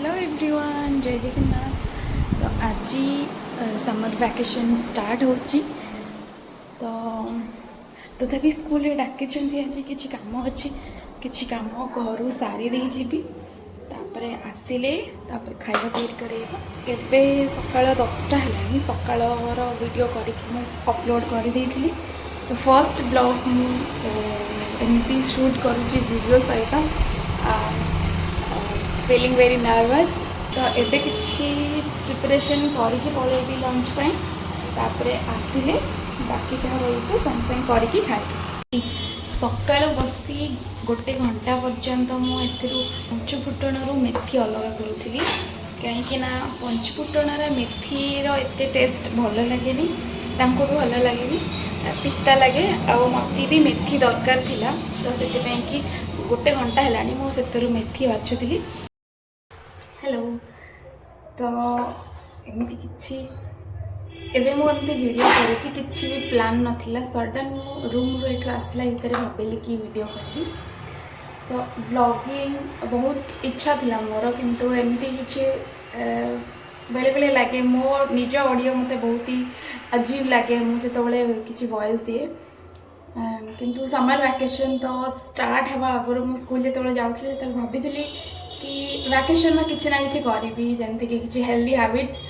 Hello everyone, जय जगन्नाथ। तो आज समर वैकेशन स्टार्ट होची तो तथापि स्कूल डाकी आज किसी काम अच्छी किसी काम घर सारी दे जीवी तापर आसिले खाଇବା ତିଆରି करेगा। ଏବେ ସକାଳ 10ଟା ହେଲାଣି। ସକାଳର ଭିଡ଼ିଓ କରିକି ମୁଁ ଅପଲୋଡ଼ କରିଦେଇଥିଲି। तो फर्स्ट ब्लॉग ମୁଁ ଏମିତି ସୁଟ୍ କରୁଛି ଭିଡ଼ିଓ ସହିତ। Feeling very nervous. तो एबे किसी प्रिपरेशन करके पलैबी लंच पाई तापर आसिले बाकी जहाँ रही सागे सागे करके खाए। सकाल बसी गोटे घंटा पर्यंत मुझे पंचफुटण मेथी अलग करूँगी कहीं पंचफुटण मेथीर एत टेस्ट भल लगे भी भल लगे पिता लगे आ मत भी मेथी दरकार थिला। तो से गोटे घंटा है मुझे मेथी बाछुली। हेलो तो एमती किसी एवं मुझे वीडियो करुँची किसी भी प्लान नाला सडन रूम रू आसला भितर भाविली कि वीडियो करी। तो व्लॉगिंग बहुत इच्छा थिला मोर किंतु एमती किसी बेले बेले लगे मो निज ऑडियो मते बहुत ही अजीब लगे मुझे किसी वॉइस दिए। किंतु समर वैकेशन तो स्टार्ट हवा आगर मु स्कूल जो जाऊँगी भाभी कि वैकेशन में किसी ना कि करी जमती कि किसी हेल्दी हैबिट्स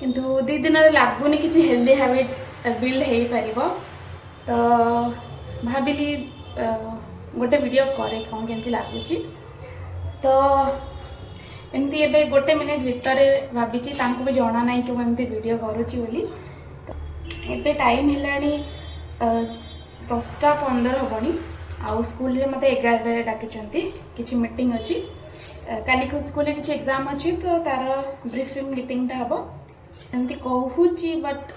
किंतु 2 दिन लगुनि किसी हेल्दी हैबिट्स बिल्ड हो पार। तो भाविली गोटे वीडियो करे कौन केमती लगुच। तो एमती एबे गोटे मिनट भितर भाभी भी जना ना कि मुझे वीडियो करुँची बोली। एबे टाइम है 10टा 15 हेनी आउ स्कूल रे मते 11 डाकी किसी मीटिंग अच्छी काली को स्कूल किसी एग्जाम अच्छी तो तार ब्रीफिंग मीटिंगटा हम एमती कहूँ बट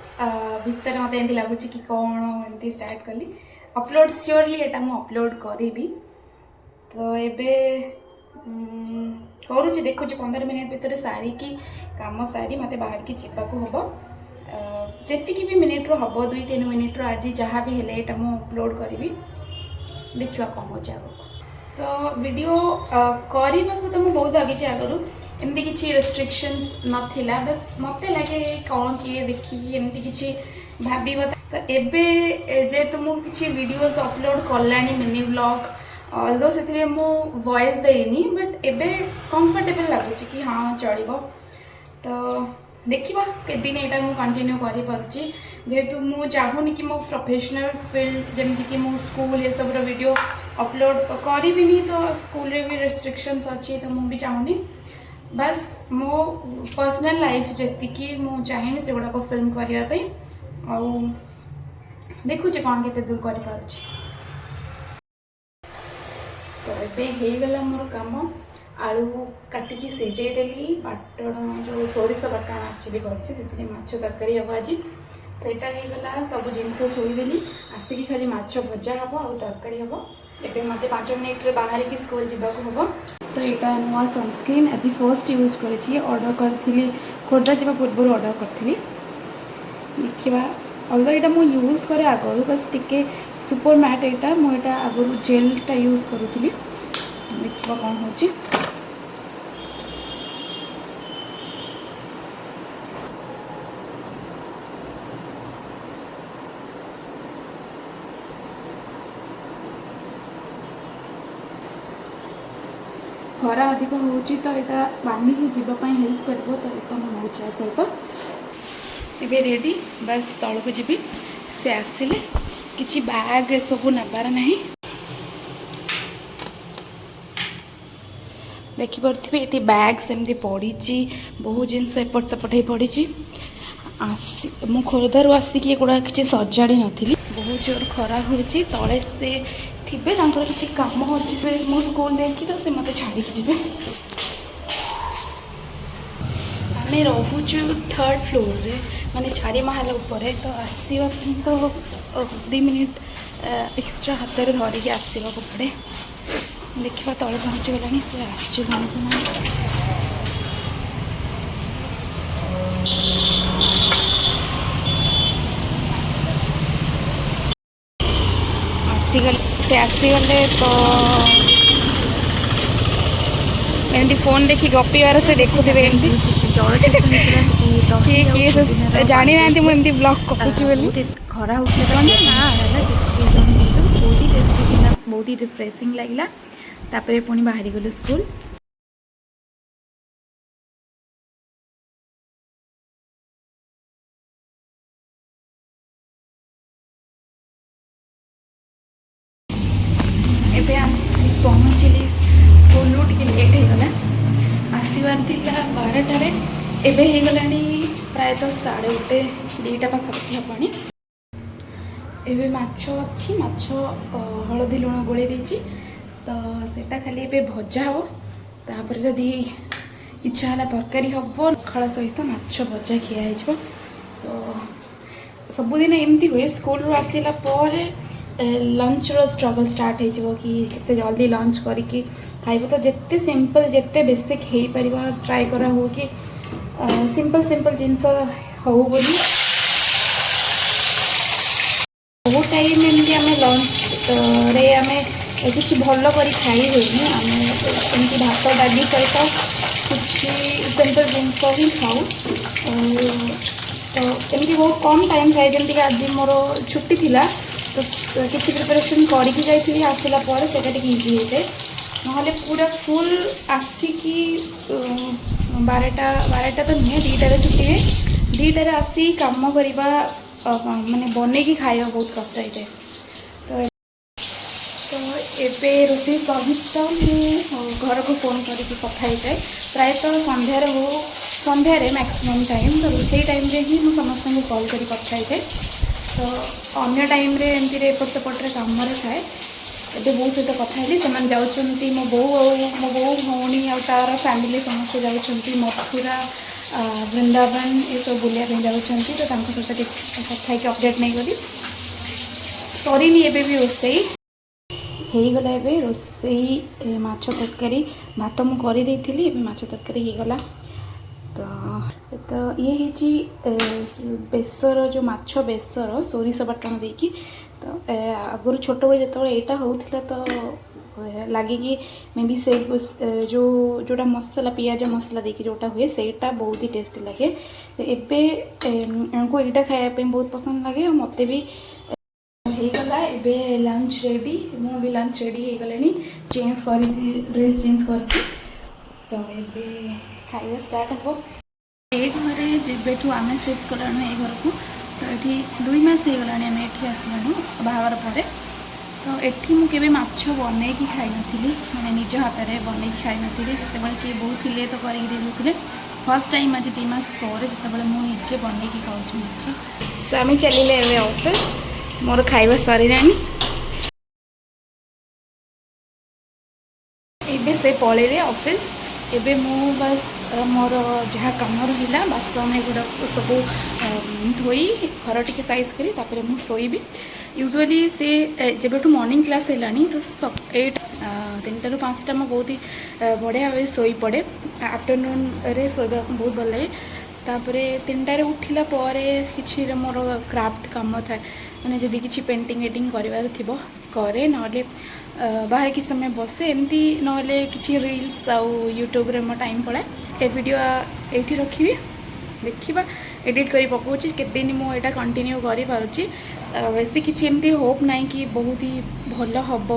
भितर मत एमती लगुच कि कौन एमती स्टार्ट कली अपलोड श्योरली एटा मु अपलोड करी। तो एबे करुँच देखुँ 15 मिनट भितर सारिकी काम सारी मत बाहर की जावाक हम जी भी मिनिट रो हम 2-3 मिनिट रो आज जहाँ भी है ये मुझे अपलोड करी देखा कौन हो जाए। तो वीडियो करने को तो मुझे बहुत भाई आगु एमती किसी रेस्ट्रिक्शंस नाला बस मत लगे कौन किए देखिए एमती किसी भाव। तो एबे जेहेतु मुझे किसी videos upload Kalani mini vlog although से वॉइस देनी बट एबे कंफर्टेबल लगुच कि हाँ चलो। तो देखा के दिन यहाँ मुझे कंटिन्यू करेतु मुझे चाहूनी कि मो प्रोफेशनल फील्ड जमी कि मो स्कूल ये सब वीडियो अपलोड करी। तो स्कूल रे भी रेस्ट्रिक्शंस अच्छी तो मुझे चाहूनी बस मो पर्सनल लाइफ जी मुझे चाहिए से गुड़ाक फिल्म करने देखुचे कौन के दूर कर। तो ये होगला मोर कम आलू काटिकी सिझेदेली बाटण जो सोरिष बाटण एक्चुअली कर माछ तरकारी हम आज सेटा होगला सब जिन थोईदेली आसिक खाली माछ भजा हम आ तरकारी हम। एवं मत 5 मिनिट बाहर की स्कूल जावाक हम। तो यहाँ नुआ सनस्क्रीन आज फर्स्ट यूज करी ऑर्डर करी खोर्धा जावा पूर्व ऑर्डर करी देखा अलग यहाँ मुझे यूज करे आगु बस टिके सुपर मैट यहाँ मुझे आगु जेलटा यूज करूँ देखा कौन हो। खरा अधिक हो तो यहाँ बांधिकी जीवाई हेल्प कर। तो यहाँ मुझे सहित ए रेडी बस तल को जी से आसिले किसी बैग सब नबार ना देखिपे ये बैग सेमती पड़ी बहुत जिनस एपट सेपट हो पड़ी मु खोर्धारू आसिक गुड़ा किसी सजाड़ी नी बहुत जोर खरा हो तले से थे किसी कम अच्छे मो स्कूल देखी तो से मत छाड़ी जी आम रोचु 3rd फ्लोर रे माने 4 महल उपर। तो आसवा तो 2 मिनिट एक्सट्रा हाथ में धरिकी आसवाक पड़े देखा तले पहुँचीगला से आसीगले तो एमती फोन देखी गपिबार से देखुवे एमती किए किए जानी ना मुझे ब्लॉग कपूची बोली खरा होता बहुत ही रिफ्रेशिंग लगला तापर पुणी बाहरी गलु स्कूल एबे पहुँचली स्कूल टे लेट होगला आसबार 12टारे एबे हो गला प्रायतः 1:30 2टा पाखापाखि हेबानी एबे माछ अच्छी माछ हलदी लुण गोले देछि तो सेटा खाली एबे भजा हो तापर जदि इच्छा है तरकारी हम पखाड़ सहित माछ भजा खिया हो तो सबुदिन एमती हुए स्कूल रू आसला पर लंच रो स्ट्रगल स्टार्ट हो कि केते जल्दी लंच करके खाइब तो जिते सिंपल जिते बेसिक हो पार ट्राए करा हो कि सिंपल सिंपल जिनस हो बोली बहुत टाइम एमती आम लंच रे आम किसी भल कर खाई हुए आम भात डाली सहित किसी सिंपल जिनस ही खाऊ तो एमती बहुत कम टाइम थाए जमीक आज मोर छुट्टी थिला तो किसी प्रिपरेशन करके जाइए आसला इजी हो जाए ना पूरा फुल आसिकी 12टा तो नुहे 2टारे छुट्टी है 2टारे आसी कम करवा माने बन की खाया बहुत कष्ट हो जाए तो एबे रोषे सहित मु घर को फोन करके कथा जाए प्रायतः संध्यार हो संध्यारे मैक्सिमम टाइम तो रोषे टाइम रे ही मुझे समस्त कॉल कर कथा जाए तो अन्य टाइम रे एमती एपट सेपट्रे कम थाए एबे बो सहित कथी से जाऊँगी मो बो भौणी आ तार फैमिली समस्त जाऊँगी मथुरा वृंदावन ये सब बुलाया जाऊँगी तो सहित कथा कि अपडेट नहीं करी सरीनी एबे भी रोसई होगला एबे रोसई माछ तरकारी भात मु कर देइथिली एबे माछ तरकारी होगला तो ये बेसर जो माछ बेसर सोरिष बाटण देकी तो आगुरी छोट बड़े जो यहाँ होता तो लगे कि मे बी से जो जोटा मसला पियाज मसला देकी जोटा हुए सेटा बहुत ही टेस्टी लगे तो एबे को यहाँ खायापी बहुत पसंद लगे और मत भी होगला एबे लंच रेडी मु भी लंच रेडी हो गले चेंज कर ड्रेस चेंज करके तो एबे खाଇବା स्टार्ट हो ए घरे जेबेठू आम शिफ्ट कलाणु ए घर को तो ये 2 मास हो गला आम ये आसलाणु बाहर पर तो ये मुझे माछ बनई खाई नी मैंने निज हाथ में बनई खाई नी जिते किए बहुत थे तो करते फर्स्ट टाइम आज 2 मास पर जिते मुझे बनई खाऊँ माछ सो आम चलिए एवं ऑफिस मोर खाଇବା सरीलानी एबे से पलैले ऑफिस एबे मु बस मोर जहाँ कम रहा बासन एगुड़ा सब धोई घर टी साइज करी तापर मु सोईबी यूजुअली से जब मॉर्निंग क्लास है तो 3टा ରୁ 5टा मैं बहुत ही बढ़िया भाव सोई पड़े आफ्टरनून रे सोवा बहुत भल लगे तापर 3टारे उठिला कि मोर क्राफ्ट कम था मैंने जदि किसी पेंटिंग एडिंग करार थी करे ना बाहर किसी समय बसे एमती ना कि रील्स आउ यूट्यूब रे मो टाइम पड़ाए ए वीडियो ये रखी देखा एडिट कर पकाऊँच केते दिन मुझे कंटिन्यू करी वैसे किसी एमती होप ना कि बहुत ही भल हम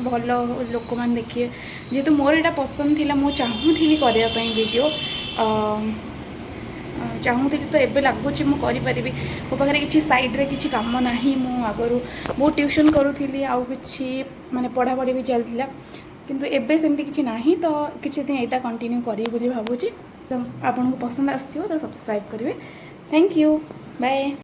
भल लोक मैंने देखिए जेहेतु मोर यहाँ पसंद थी मुझे चाहूँगी करने वीडियो चाहूँगी तो एबे लगुच मुझे मो पाखे किसी साइड्रे किसी कम ना मु आगु बहुत ट्यूशन करूँगी आउ कि माने पढ़ापढ़ी भी चलता किंतु एबे सेमती किसी ना तो किसी दिन यहाँ कंटिन्यू करी भावुँ तो आपको पसंद आसो तो सब्सक्राइब करेंगे थैंक यू बाय।